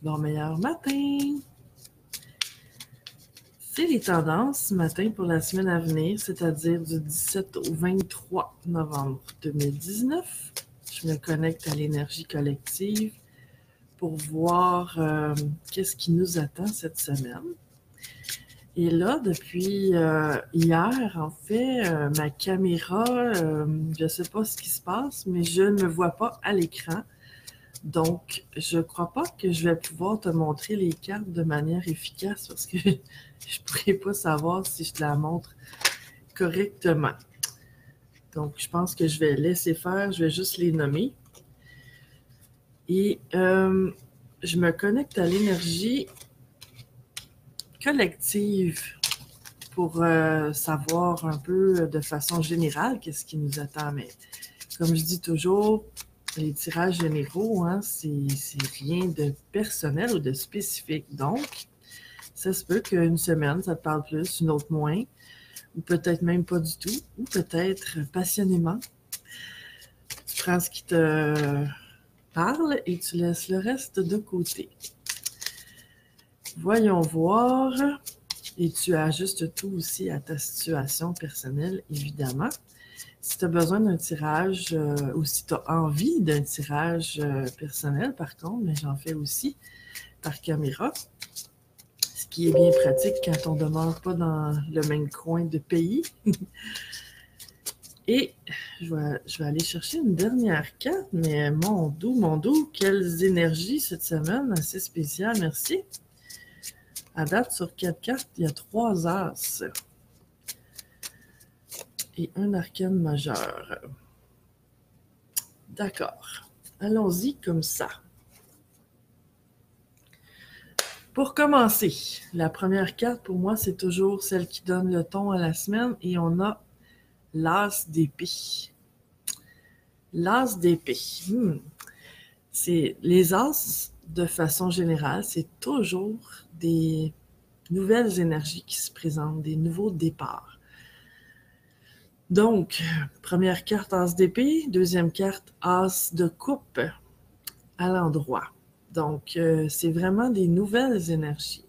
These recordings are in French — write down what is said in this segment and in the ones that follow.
Bon meilleur matin! C'est les tendances ce matin pour la semaine à venir, c'est-à-dire du 17 au 23 novembre 2019. Je me connecte à l'énergie collective pour voir qu'est-ce qui nous attend cette semaine. Et là, depuis hier, en fait, ma caméra, je ne sais pas ce qui se passe, mais je ne me vois pas à l'écran. Donc, je ne crois pas que je vais pouvoir te montrer les cartes de manière efficace parce que je ne pourrais pas savoir si je te la montre correctement. Donc, je pense que je vais laisser faire, je vais juste les nommer. Et je me connecte à l'énergie collective pour savoir un peu de façon générale qu'est-ce qui nous attend. Mais comme je dis toujours, les tirages généraux, hein, c'est rien de personnel ou de spécifique. Donc, ça se peut qu'une semaine, ça te parle plus, une autre moins, ou peut-être même pas du tout, ou peut-être passionnément. Tu prends ce qui te parle et tu laisses le reste de côté. Voyons voir. Et tu ajustes tout aussi à ta situation personnelle, évidemment. Si tu as besoin d'un tirage ou si tu as envie d'un tirage personnel, par contre, mais j'en fais aussi par caméra, ce qui est bien pratique quand on ne demeure pas dans le même coin de pays. Et je vais aller chercher une dernière carte, mais mon doux, quelles énergies cette semaine, assez spéciale, merci. À date, sur 4 cartes, il y a 3 as et un arcane majeur. D'accord. Allons-y comme ça. Pour commencer, la première carte pour moi, c'est toujours celle qui donne le ton à la semaine et on a l'as d'épée. L'as d'épée. C'est les as, de façon générale, c'est toujours des nouvelles énergies qui se présentent, des nouveaux départs. Donc, première carte, as d'épée. Deuxième carte, as de coupe à l'endroit. Donc, c'est vraiment des nouvelles énergies.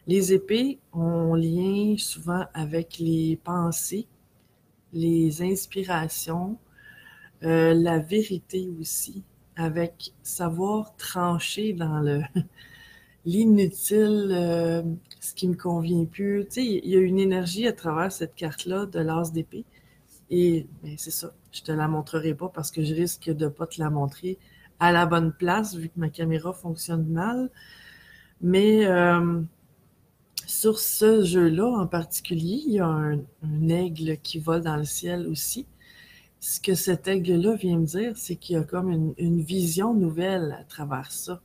Les épées ont lien souvent avec les pensées, les inspirations, la vérité aussi, avec savoir trancher dans l'inutile, ce qui me convient plus. Tu sais, il y a une énergie à travers cette carte-là de l'as d'épée. Et ben, c'est ça, je te la montrerai pas parce que je risque de pas te la montrer à la bonne place vu que ma caméra fonctionne mal. Mais sur ce jeu-là en particulier, il y a un aigle qui vole dans le ciel aussi. Ce que cet aigle-là vient me dire, c'est qu'il y a comme une vision nouvelle à travers ça.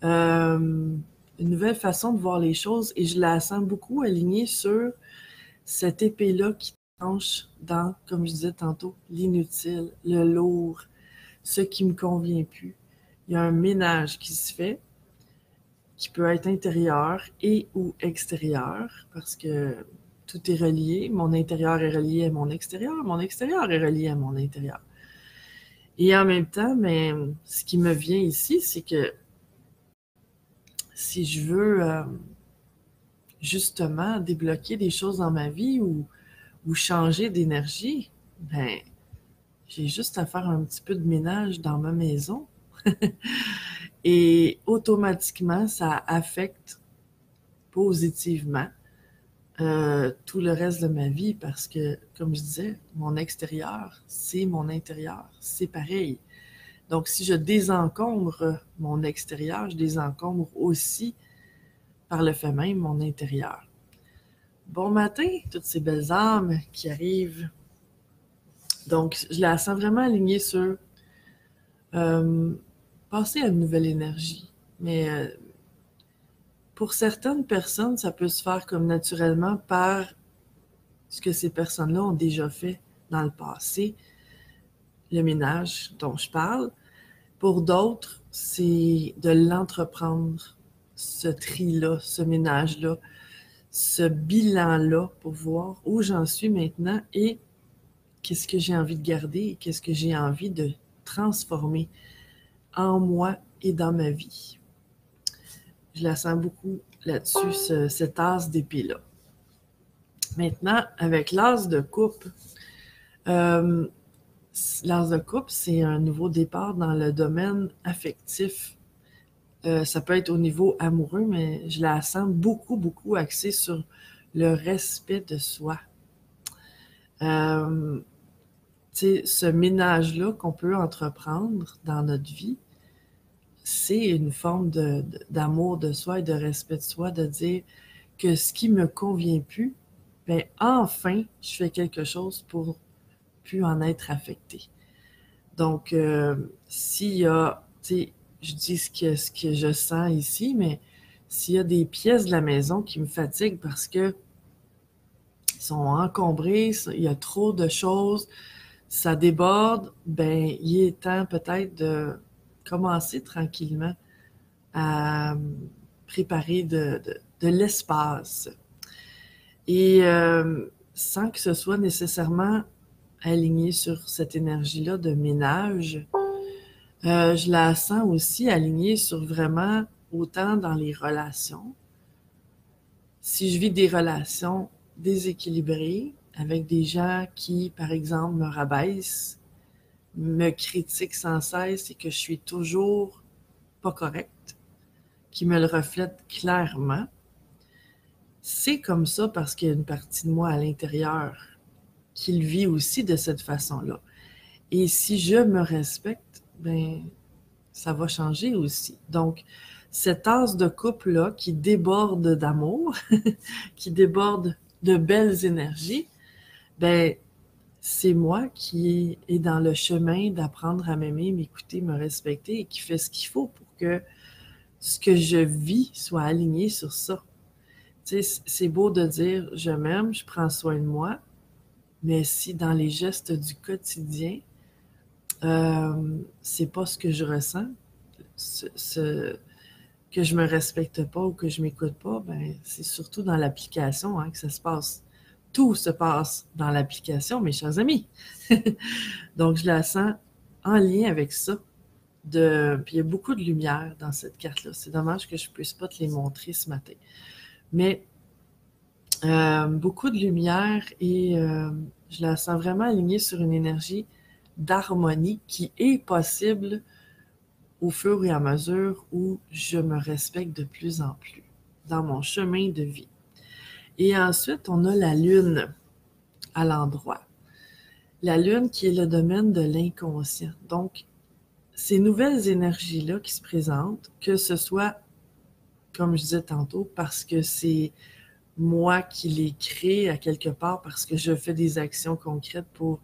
Une nouvelle façon de voir les choses et je la sens beaucoup alignée sur cette épée-là qui tranche dans, comme je disais tantôt, l'inutile, le lourd, ce qui me convient plus. Il y a un ménage qui se fait, qui peut être intérieur et ou extérieur, parce que tout est relié. Mon intérieur est relié à mon extérieur est relié à mon intérieur. Et en même temps, mais ce qui me vient ici, c'est que si je veux justement débloquer des choses dans ma vie ou changer d'énergie, ben j'ai juste à faire un petit peu de ménage dans ma maison. Et automatiquement, ça affecte positivement tout le reste de ma vie parce que, comme je disais, mon extérieur, c'est mon intérieur. C'est pareil. Donc, si je désencombre mon extérieur, je désencombre aussi par le fait même mon intérieur. Bon matin, toutes ces belles âmes qui arrivent. Donc, je la sens vraiment alignée sur passer à une nouvelle énergie. Mais pour certaines personnes, ça peut se faire comme naturellement par ce que ces personnes-là ont déjà fait dans le passé, le ménage dont je parle. Pour d'autres, c'est de l'entreprendre, ce tri-là, ce ménage-là, ce bilan-là pour voir où j'en suis maintenant et qu'est-ce que j'ai envie de garder et qu'est-ce que j'ai envie de transformer en moi et dans ma vie. Je la sens beaucoup là-dessus, cette as d'épée-là. Maintenant, avec l'as de coupe, euh, l'as de coupe, c'est un nouveau départ dans le domaine affectif. Ça peut être au niveau amoureux, mais je la sens beaucoup, beaucoup axée sur le respect de soi. Euh, ce ménage-là qu'on peut entreprendre dans notre vie, c'est une forme d'amour de soi et de respect de soi, de dire que ce qui me convient plus, ben enfin, je fais quelque chose pour plus en être affecté. Donc, s'il y a, tu sais, je dis ce que je sens ici, mais s'il y a des pièces de la maison qui me fatiguent parce que sont encombrées, il y a trop de choses, ça déborde, ben il est temps peut-être de commencer tranquillement à préparer de l'espace. Et sans que ce soit nécessairement aligné sur cette énergie-là de ménage, je la sens aussi alignée sur vraiment autant dans les relations. Si je vis des relations déséquilibrées avec des gens qui, par exemple, me rabaissent, me critiquent sans cesse et que je suis toujours pas correcte, qui me le reflètent clairement, c'est comme ça parce qu'il y a une partie de moi à l'intérieur qui le vit aussi de cette façon-là. Et si je me respecte, ben ça va changer aussi. Donc, cette tasse de couple-là qui déborde d'amour, qui déborde de belles énergies, ben c'est moi qui est dans le chemin d'apprendre à m'aimer, m'écouter, me respecter et qui fait ce qu'il faut pour que ce que je vis soit aligné sur ça. Tu sais, c'est beau de dire je m'aime, je prends soin de moi, mais si dans les gestes du quotidien, c'est pas ce que je ressens, que je me respecte pas ou que je m'écoute pas, ben c'est surtout dans l'application que ça se passe. Tout se passe dans l'application, mes chers amis. Donc, je la sens en lien avec ça. Puis il y a beaucoup de lumière dans cette carte-là. C'est dommage que je ne puisse pas te les montrer ce matin. Mais beaucoup de lumière et je la sens vraiment alignée sur une énergie d'harmonie qui est possible au fur et à mesure où je me respecte de plus en plus dans mon chemin de vie. Et ensuite, on a la lune à l'endroit. La lune qui est le domaine de l'inconscient. Donc, ces nouvelles énergies-là qui se présentent, que ce soit, comme je disais tantôt, parce que c'est moi qui les crée à quelque part, parce que je fais des actions concrètes pour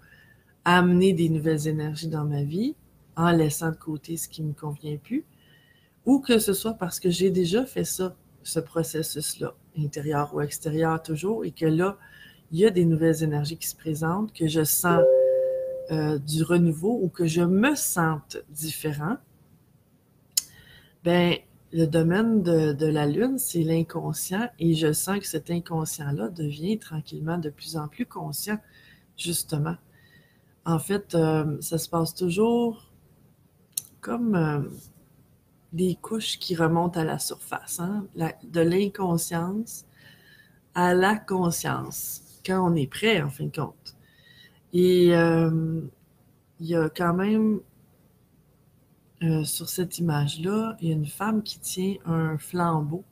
amener des nouvelles énergies dans ma vie, en laissant de côté ce qui ne me convient plus, ou que ce soit parce que j'ai déjà fait ça, ce processus-là, intérieur ou extérieur toujours, et que là, il y a des nouvelles énergies qui se présentent, que je sens du renouveau ou que je me sente différent, ben le domaine de la Lune, c'est l'inconscient et je sens que cet inconscient-là devient tranquillement de plus en plus conscient, justement. En fait, ça se passe toujours comme des couches qui remontent à la surface, hein? De l'inconscience à la conscience, quand on est prêt, en fin de compte. Et il y a quand même, sur cette image-là, il y a une femme qui tient un flambeau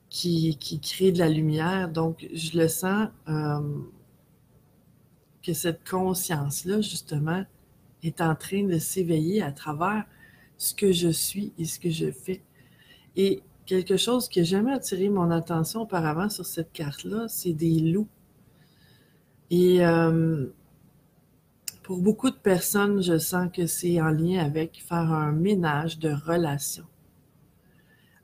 qui crée de la lumière. Donc, je le sens que cette conscience-là, justement, est en train de s'éveiller à travers ce que je suis et ce que je fais. Et quelque chose qui n'a jamais attiré mon attention auparavant sur cette carte-là, c'est des loups. Et pour beaucoup de personnes, je sens que c'est en lien avec faire un ménage de relations.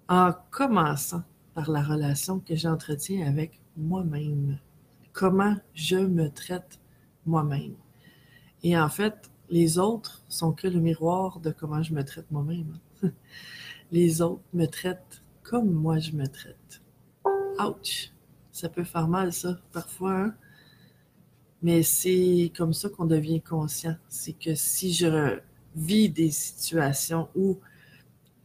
En commençant par la relation que j'entretiens avec moi-même. Comment je me traite moi-même. Et en fait, les autres sont que le miroir de comment je me traite moi-même. Les autres me traitent comme moi je me traite. Ouch! Ça peut faire mal, ça, parfois, hein? Mais c'est comme ça qu'on devient conscient. C'est que si je vis des situations où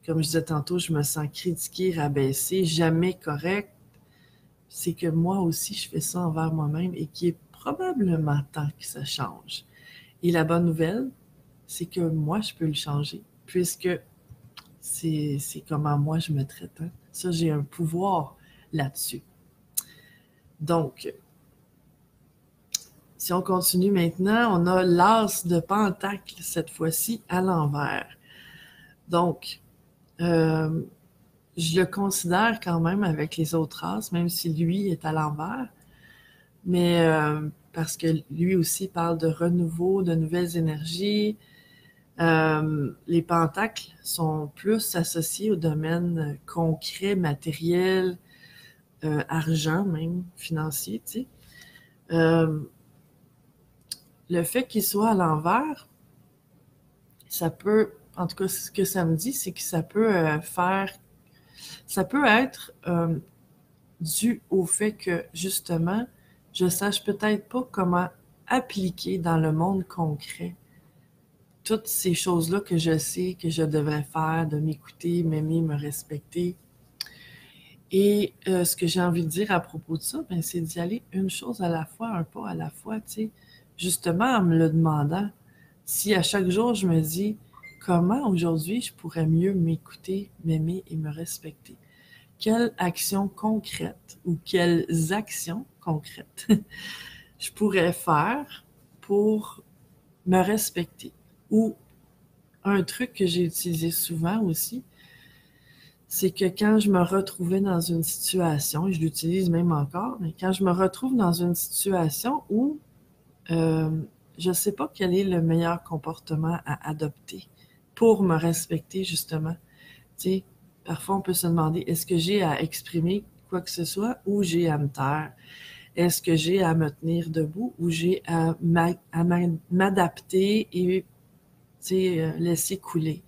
comme je disais tantôt, je me sens critiquée, rabaissée, jamais correcte, c'est que moi aussi, je fais ça envers moi-même et qu'il est probablement temps que ça change. Et la bonne nouvelle, c'est que moi, je peux le changer, puisque c'est comment moi je me traite. Hein. Ça, j'ai un pouvoir là-dessus. Donc, si on continue maintenant, on a l'as de pentacle, cette fois-ci, à l'envers. Donc, je le considère quand même avec les autres as, même si lui est à l'envers, mais parce que lui aussi parle de renouveau, de nouvelles énergies. Les pentacles sont plus associés au domaine concret, matériel, argent même, financier, tu sais. Le fait qu'il soit à l'envers, ça peut, en tout cas, ce que ça me dit, c'est que ça peut ça peut être dû au fait que, justement, je sache peut-être pas comment appliquer dans le monde concret toutes ces choses-là que je sais que je devrais faire, de m'écouter, m'aimer, me respecter. Et ce que j'ai envie de dire à propos de ça, ben, c'est d'y aller une chose à la fois, un pas à la fois, tu sais. Justement, en me le demandant, si à chaque jour je me dis comment aujourd'hui je pourrais mieux m'écouter, m'aimer et me respecter. Quelles actions concrètes ou quelles actions concrètes je pourrais faire pour me respecter. Ou un truc que j'ai utilisé souvent aussi, c'est que quand je me retrouvais dans une situation, et je l'utilise même encore, mais quand je me retrouve dans une situation où je ne sais pas quel est le meilleur comportement à adopter pour me respecter, justement. Tu sais, parfois on peut se demander, est-ce que j'ai à exprimer quoi que ce soit ou j'ai à me taire? Est-ce que j'ai à me tenir debout ou j'ai à m'adapter et laisser couler?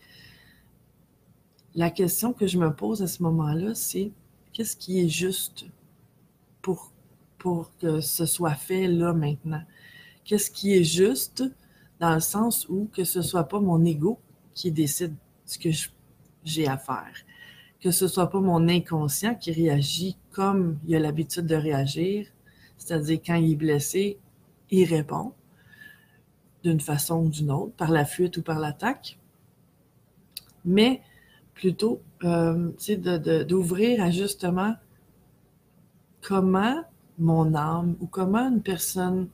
La question que je me pose à ce moment-là, c'est qu'est-ce qui est juste pour, pour que ce soit fait là maintenant? Qu'est-ce qui est juste dans le sens où que ce soit pas mon ego qui décide ce que j'ai à faire, que ce soit pas mon inconscient qui réagit comme il a l'habitude de réagir, c'est-à-dire quand il est blessé, il répond d'une façon ou d'une autre, par la fuite ou par l'attaque, mais plutôt d'ouvrir à justement comment mon âme ou comment une personne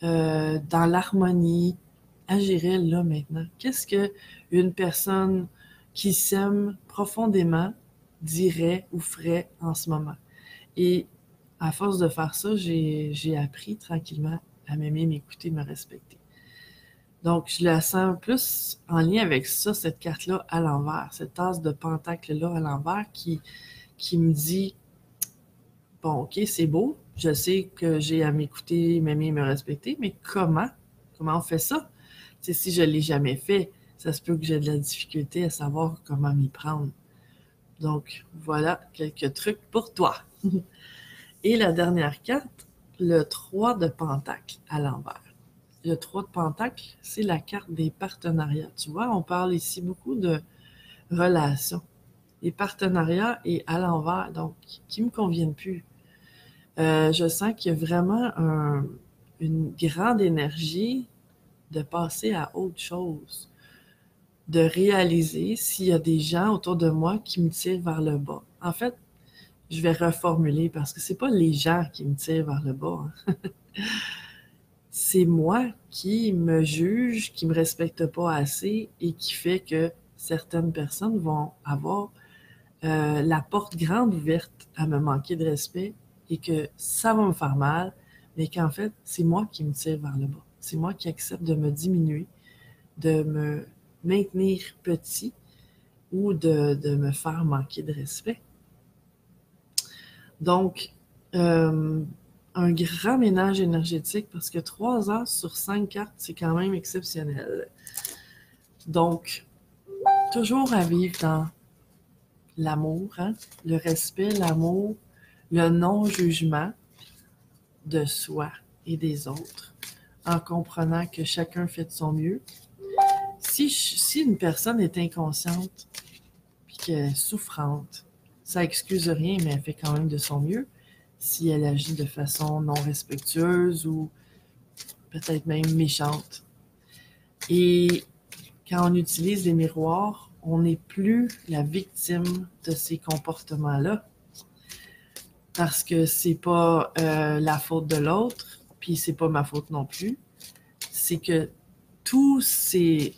dans l'harmonie agirait là maintenant. Qu'est-ce que une personne qui s'aime profondément dirait ou ferait en ce moment? Et à force de faire ça, j'ai appris tranquillement à m'aimer, m'écouter, me respecter. Donc, je la sens plus en lien avec ça, cette carte-là à l'envers, cette tasse de pentacle-là à l'envers qui me dit, bon, ok, c'est beau, je sais que j'ai à m'écouter, m'aimer, me respecter, mais comment? Comment on fait ça? Tu sais, si je ne l'ai jamais fait, ça se peut que j'ai de la difficulté à savoir comment m'y prendre. Donc, voilà quelques trucs pour toi. Et la dernière carte, le 3 de pentacle à l'envers. Le 3 de pentacle, c'est la carte des partenariats. Tu vois, on parle ici beaucoup de relations. Les partenariats et à l'envers, donc, qui ne me conviennent plus. Je sens qu'il y a vraiment une grande énergie de passer à autre chose, de réaliser s'il y a des gens autour de moi qui me tirent vers le bas. En fait, je vais reformuler parce que c'est pas les gens qui me tirent vers le bas. Hein. C'est moi qui me juge, qui me respecte pas assez et qui fait que certaines personnes vont avoir la porte grande ouverte à me manquer de respect et que ça va me faire mal, mais qu'en fait, c'est moi qui me tire vers le bas. C'est moi qui accepte de me diminuer, de me maintenir petit ou de me faire manquer de respect. Donc, un grand ménage énergétique parce que 3 heures sur 5 cartes, c'est quand même exceptionnel. Donc, toujours à vivre dans l'amour, hein? Le respect, l'amour, le non-jugement de soi et des autres, en comprenant que chacun fait de son mieux. Si une personne est inconsciente puis qu'elle est souffrante. Ça excuse rien, mais elle fait quand même de son mieux. Si elle agit de façon non respectueuse ou peut-être même méchante. Et quand on utilise les miroirs, on n'est plus la victime de ces comportements-là. Parce que c'est pas la faute de l'autre, puis c'est pas ma faute non plus. C'est que toutes ces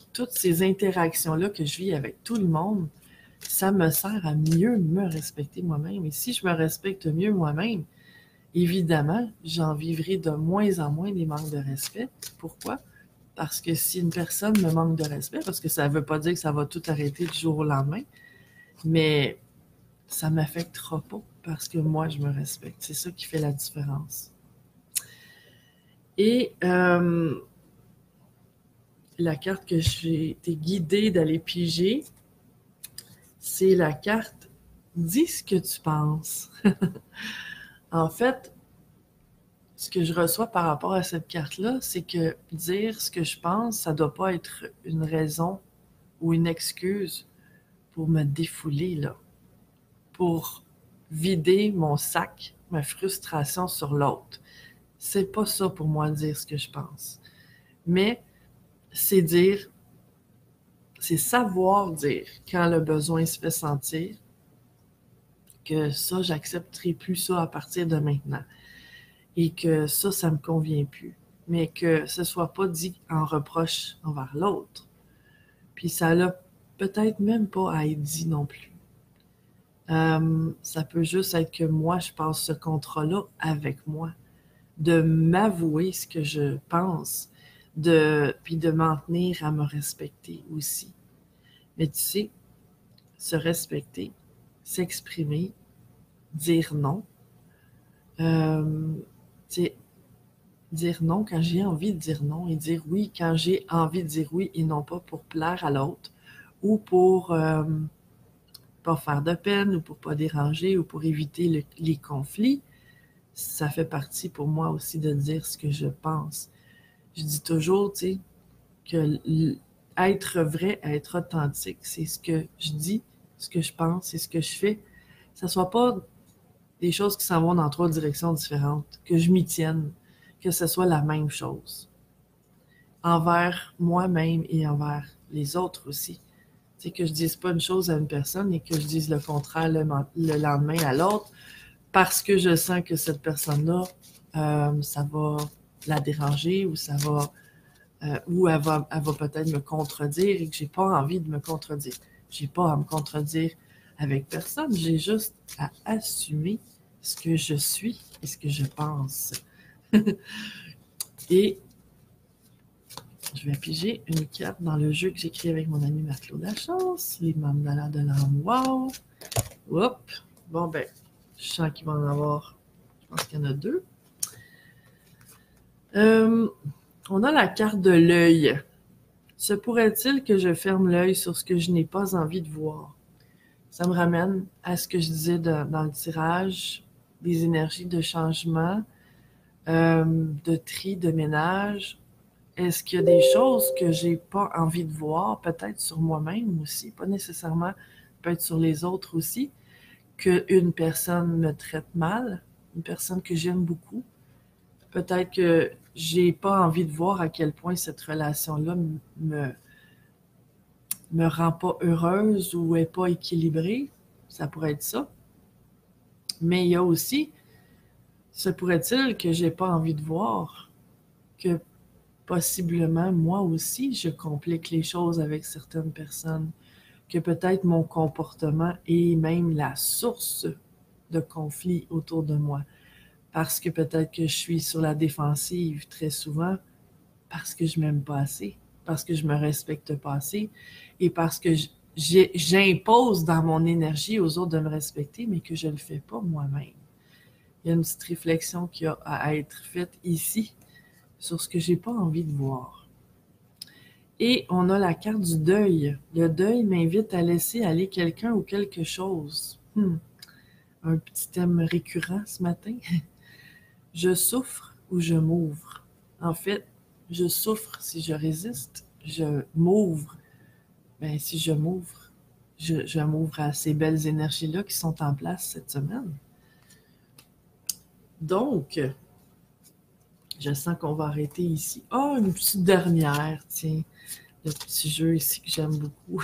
interactions-là que je vis avec tout le monde, ça me sert à mieux me respecter moi-même. Et si je me respecte mieux moi-même, évidemment, j'en vivrai de moins en moins des manques de respect. Pourquoi? Parce que si une personne me manque de respect, parce que ça ne veut pas dire que ça va tout arrêter du jour au lendemain, mais ça ne m'affectera pas parce que moi, je me respecte. C'est ça qui fait la différence. Et la carte que j'ai été guidée d'aller piger, c'est la carte « Dis ce que tu penses ». En fait, ce que je reçois par rapport à cette carte-là, c'est que dire ce que je pense, ça ne doit pas être une raison ou une excuse pour me défouler, là, pour vider mon sac, ma frustration sur l'autre. C'est pas ça pour moi dire ce que je pense. Mais c'est dire, c'est savoir dire quand le besoin se fait sentir que ça, j'accepterai plus ça à partir de maintenant. Et que ça me convient plus. Mais que ce soit pas dit en reproche envers l'autre. Puis ça n'a peut-être même pas à être dit non plus. Ça peut juste être que moi, je passe ce contrat-là avec moi. De m'avouer ce que je pense, puis de m'en tenir à me respecter aussi. Mais tu sais, se respecter, s'exprimer, dire non, dire non quand j'ai envie de dire non et dire oui quand j'ai envie de dire oui et non pas pour plaire à l'autre ou pour pas faire de peine ou pour pas déranger ou pour éviter les conflits. Ça fait partie pour moi aussi de dire ce que je pense. Je dis toujours, tu sais, que être vrai, être authentique, c'est ce que je dis, ce que je pense, c'est ce que je fais. Ça soit pas des choses qui s'en vont dans 3 directions différentes, que je m'y tienne, que ce soit la même chose. Envers moi-même et envers les autres aussi. Tu sais, que je dise pas une chose à une personne et que je dise le contraire le lendemain à l'autre parce que je sens que cette personne-là, ça va la déranger ou ça va ou elle va peut-être me contredire et que j'ai pas envie de me contredire. J'ai pas à me contredire avec personne, j'ai juste à assumer ce que je suis et ce que je pense. Et je vais piger une carte dans le jeu que j'ai créé avec mon ami Marc-Claude Lachance, les mandalas de l'âme. Wow! Hop! Bon, ben, je sens qu'il va en avoir, je pense qu'il y en a 2. On a la carte de l'œil. Se pourrait-il que je ferme l'œil sur ce que je n'ai pas envie de voir? Ça me ramène à ce que je disais dans le tirage, des énergies de changement, de tri, de ménage. Est-ce qu'il y a des choses que j'ai pas envie de voir, peut-être sur moi-même aussi, pas nécessairement, peut-être sur les autres aussi, qu'une personne me traite mal, une personne que j'aime beaucoup? Peut-être que j'ai pas envie de voir à quel point cette relation-là me rend pas heureuse ou est pas équilibrée. Ça pourrait être ça. Mais il y a aussi, se pourrait-il que j'ai pas envie de voir que possiblement moi aussi je complique les choses avec certaines personnes, que peut-être mon comportement est même la source de conflits autour de moi. Parce que peut-être que je suis sur la défensive très souvent, parce que je m'aime pas assez, parce que je me respecte pas assez, et parce que j'impose dans mon énergie aux autres de me respecter, mais que je le fais pas moi-même. Il y a une petite réflexion qui a à être faite ici sur ce que j'ai pas envie de voir. Et on a la carte du deuil. Le deuil m'invite à laisser aller quelqu'un ou quelque chose. Un petit thème récurrent ce matin. Je souffre ou je m'ouvre. En fait, je souffre si je résiste. Je m'ouvre. Ben, si je m'ouvre, je m'ouvre à ces belles énergies-là qui sont en place cette semaine. Donc, je sens qu'on va arrêter ici. Oh, une petite dernière, tiens. Le petit jeu ici que j'aime beaucoup.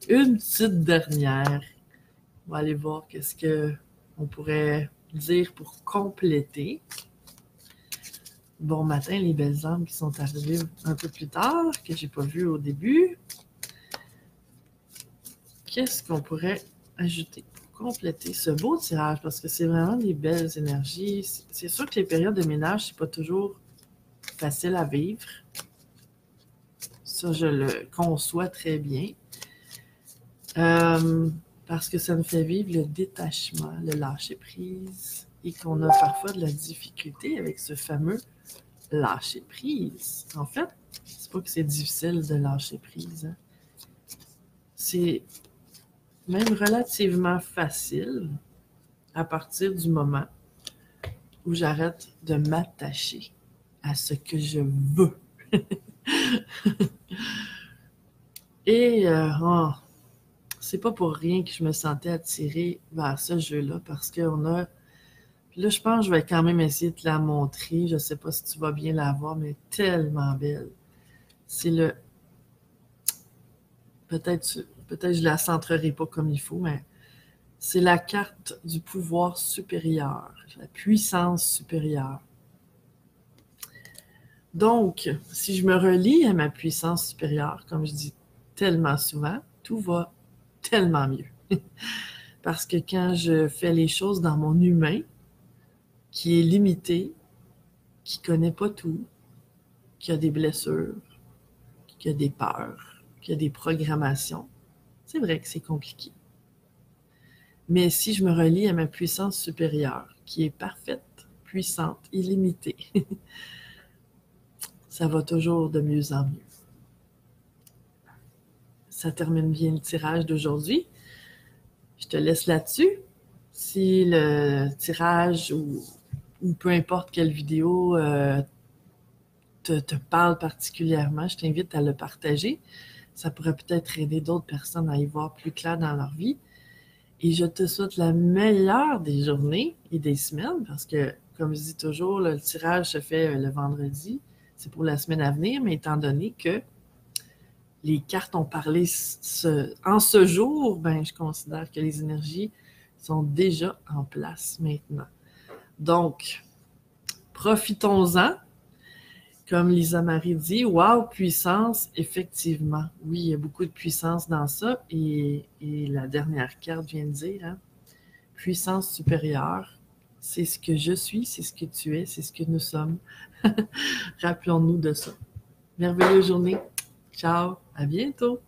Une petite dernière. On va aller voir qu'est-ce qu'on pourrait dire pour compléter. Bon matin, les belles âmes qui sont arrivées un peu plus tard, que j'ai pas vues au début. Qu'est-ce qu'on pourrait ajouter pour compléter ce beau tirage? Parce que c'est vraiment des belles énergies. C'est sûr que les périodes de ménage, c'est pas toujours facile à vivre. Ça, je le conçois très bien. Parce que ça me fait vivre le détachement, le lâcher-prise, et qu'on a parfois de la difficulté avec ce fameux lâcher-prise. En fait, c'est pas que c'est difficile de lâcher prise. Hein. C'est même relativement facile à partir du moment où j'arrête de m'attacher à ce que je veux. Et c'est pas pour rien que je me sentais attirée vers ce jeu-là, parce qu'on a... Là, je pense que je vais quand même essayer de te la montrer. Je sais pas si tu vas bien la voir, mais tellement belle. C'est le... Peut-être je la centrerai pas comme il faut, mais c'est la carte du pouvoir supérieur, la puissance supérieure. Donc, si je me relie à ma puissance supérieure, comme je dis tellement souvent, tout va tellement mieux. Parce que quand je fais les choses dans mon humain, qui est limité, qui connaît pas tout, qui a des blessures, qui a des peurs, qui a des programmations, c'est vrai que c'est compliqué. Mais si je me relie à ma puissance supérieure, qui est parfaite, puissante, illimitée, ça va toujours de mieux en mieux. Ça termine bien le tirage d'aujourd'hui. Je te laisse là-dessus. Si le tirage ou peu importe quelle vidéo te parle particulièrement, je t'invite à le partager. Ça pourrait peut-être aider d'autres personnes à y voir plus clair dans leur vie. Et je te souhaite la meilleure des journées et des semaines, parce que, comme je dis toujours, le tirage se fait le vendredi. C'est pour la semaine à venir, mais étant donné que les cartes ont parlé en ce jour, ben, je considère que les énergies sont déjà en place maintenant. Donc, profitons-en. Comme Lisa Marie dit, wow, puissance, effectivement. Oui, il y a beaucoup de puissance dans ça. Et la dernière carte vient de dire, hein, puissance supérieure, c'est ce que je suis, c'est ce que tu es, c'est ce que nous sommes. Rappelons-nous de ça. Merveilleuse journée. Ciao, à bientôt.